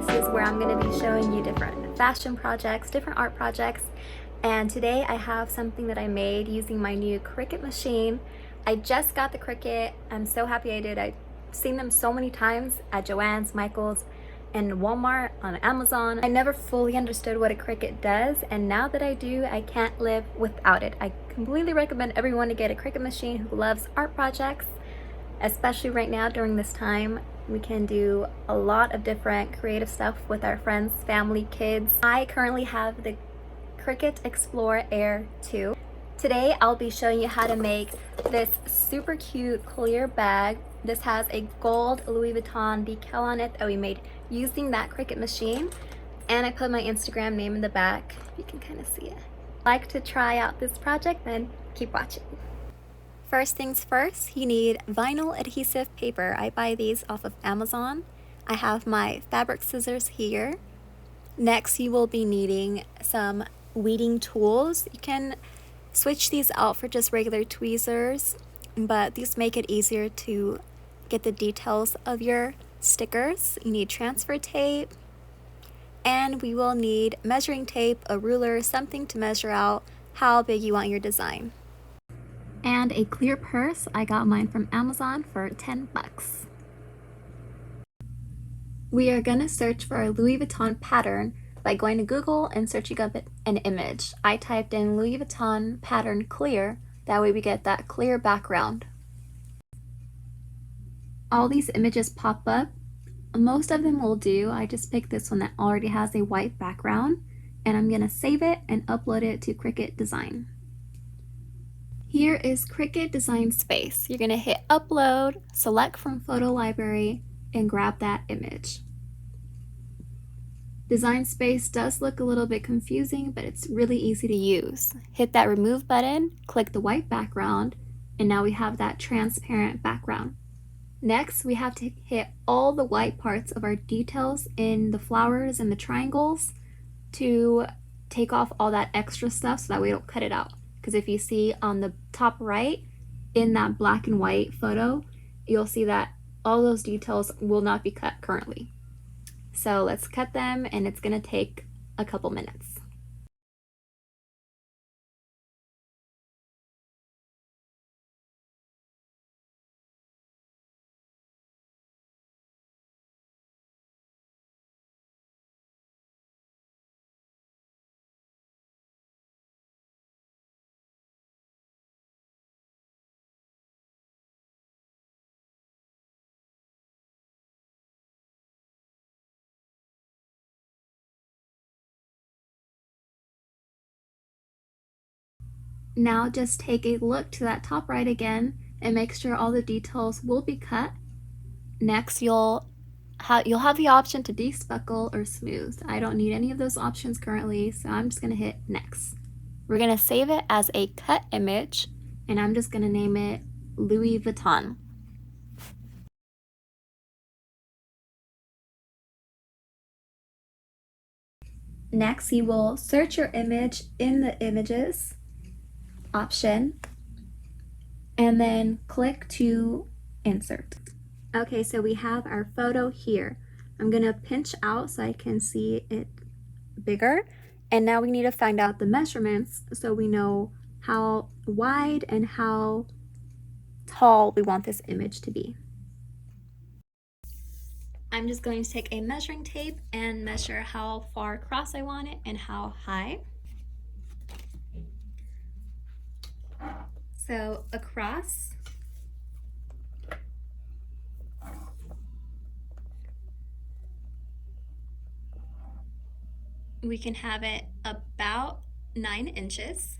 This is where I'm going to be showing you different fashion projects, different art projects, and today I have something that I made using my new Cricut machine. I just got the Cricut. I'm so happy I did. I've seen them so many times at Joann's, Michael's, and Walmart, on Amazon. I never fully understood what a Cricut does, and now that I do, I can't live without it. I completely recommend everyone to get a Cricut machine who loves art projects, especially right now during this time. We can do a lot of different creative stuff with our friends, family, kids. I currently have the Cricut Explore Air 2. Today I'll be showing you how to make this super cute clear bag. This has a gold Louis Vuitton decal on it that we made using that Cricut machine, and I put my Instagram name in the back. You can kind of see it. Like to try out this project, then keep watching. First things first, you need vinyl adhesive paper. I buy these off of Amazon. I have my fabric scissors here. Next, you will be needing some weeding tools. You can switch these out for just regular tweezers, but these make it easier to get the details of your stickers. You need transfer tape, and we will need measuring tape, a ruler, something to measure out how big you want your design. And a clear purse. I got mine from Amazon for 10 bucks. We are gonna search for a Louis Vuitton pattern by going to Google and searching up an image. I typed in Louis Vuitton pattern clear, that way we get that clear background. All these images pop up. Most of them will do. I just picked this one that already has a white background, and I'm gonna save it and upload it to Cricut Design. Here is Cricut Design Space. You're going to hit upload, select from photo library, and grab that image. Design Space does look a little bit confusing, but it's really easy to use. Hit that remove button, click the white background, and now we have that transparent background. Next, we have to hit all the white parts of our details in the flowers and the triangles to take off all that extra stuff so that we don't cut it out. Because if you see on the top right in that black and white photo, you'll see that all those details will not be cut currently. So let's cut them, and it's going to take a couple minutes. Now just take a look to that top right again and make sure all the details will be cut. Next, you'll have the option to despeckle or smooth. I don't need any of those options currently, so I'm just going to hit next. We're going to save it as a cut image, and I'm just going to name it Louis Vuitton. Next, you will search your image in the images option, and then click to insert. Okay, so we have our photo here. I'm gonna pinch out so I can see it bigger, and now we need to find out the measurements so we know how wide and how tall we want this image to be. I'm just going to take a measuring tape and measure how far across I want it and how high. So across, we can have it about 9 inches.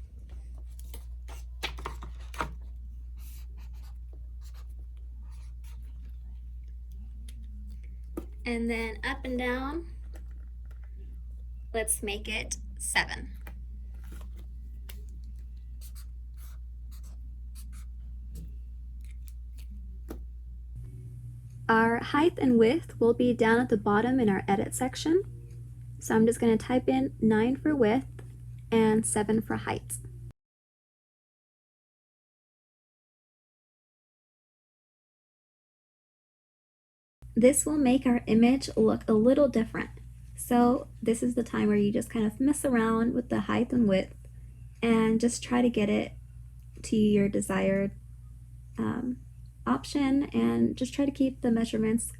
And then up and down, let's make it 7. Our height and width will be down at the bottom in our edit section. So I'm just going to type in 9 for width and 7 for height. This will make our image look a little different. So this is the time where you just kind of mess around with the height and width and just try to get it to your desired option, and just try to keep the measurements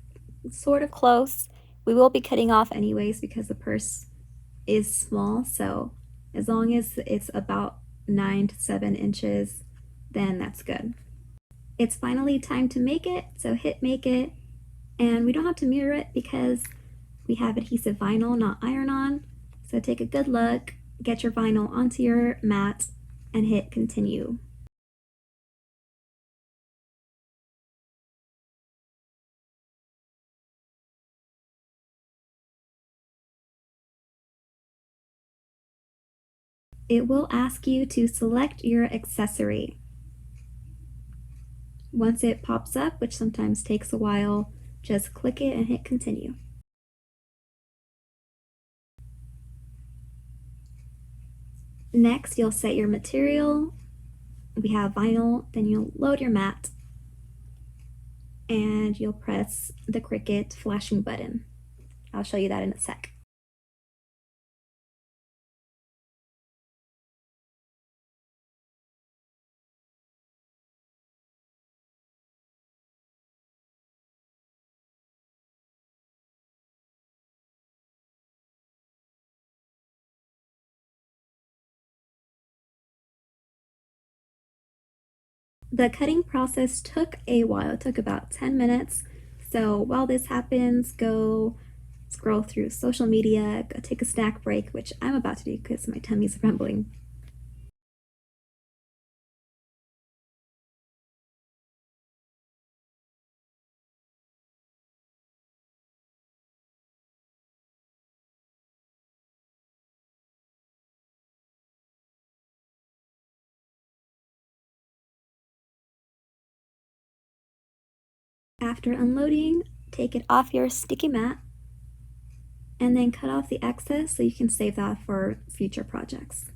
sort of close. We will be cutting off anyways because the purse is small, so as long as it's about 9 to 7 inches, then that's good. It's finally time to make it, so hit make it, and we don't have to mirror it because we have adhesive vinyl, not iron-on. So take a good look, get your vinyl onto your mat, and hit continue. It will ask you to select your accessory. Once it pops up, which sometimes takes a while, just click it and hit continue. Next, you'll set your material. We have vinyl, then you'll load your mat, and you'll press the Cricut flashing button. I'll show you that in a sec. The cutting process took a while. It took about 10 minutes. So while this happens, go scroll through social media, go take a snack break, which I'm about to do because my tummy's rumbling. After unloading, take it off your sticky mat and then cut off the excess so you can save that for future projects.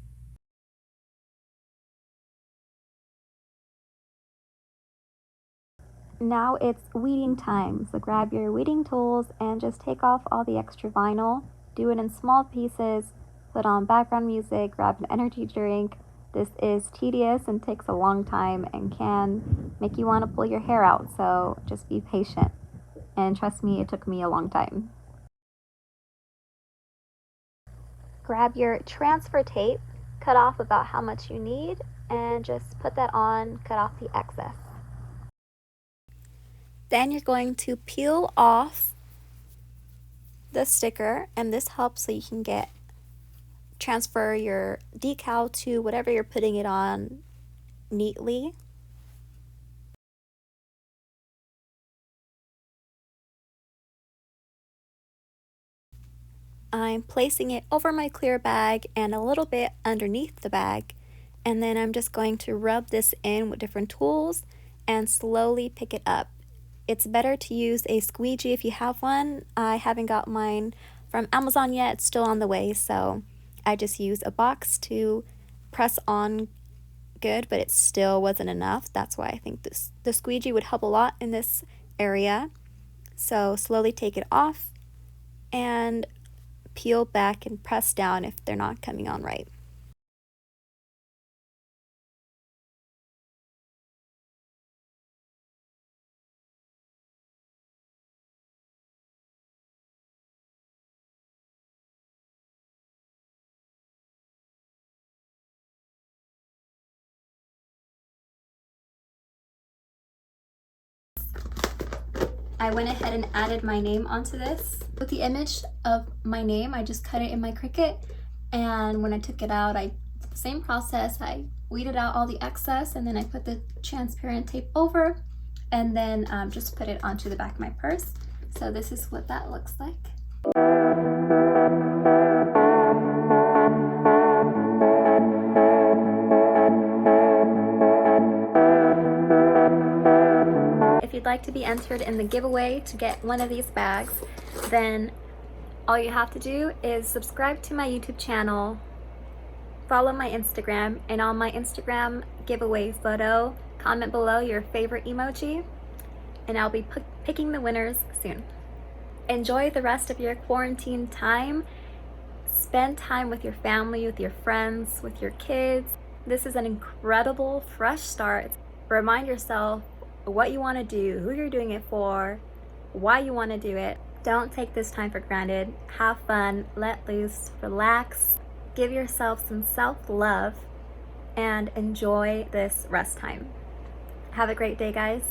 Now it's weeding time, so grab your weeding tools and just take off all the extra vinyl. Do it in small pieces, put on background music, grab an energy drink. This is tedious and takes a long time and can make you want to pull your hair out, so just be patient. And trust me, it took me a long time. Grab your transfer tape, cut off about how much you need, and just put that on, cut off the excess. Then you're going to peel off the sticker, and this helps so you can transfer your decal to whatever you're putting it on neatly. I'm placing it over my clear bag and a little bit underneath the bag, and then I'm just going to rub this in with different tools and slowly pick it up. It's better to use a squeegee if you have one. I haven't got mine from Amazon yet, it's still on the way, so I just used a box to press on good, but it still wasn't enough. That's why I think the squeegee would help a lot in this area. So slowly take it off and peel back and press down if they're not coming on right. I went ahead and added my name onto this. With the image of my name, I just cut it in my Cricut, and when I took it out, I did the same process. I weeded out all the excess, and then I put the transparent tape over, and then just put it onto the back of my purse. So this is what that looks like. If you'd like to be entered in the giveaway to get one of these bags, then all you have to do is subscribe to my YouTube channel, follow my Instagram, and on my Instagram giveaway photo, comment below your favorite emoji, and I'll be picking the winners soon. Enjoy the rest of your quarantine time. Spend time with your family, with your friends, with your kids. This is an incredible fresh start. Remind yourself what you want to do, who you're doing it for, why you want to do it. Don't take this time for granted. Have fun, let loose, relax, give yourself some self-love, and enjoy this rest time. Have a great day, guys.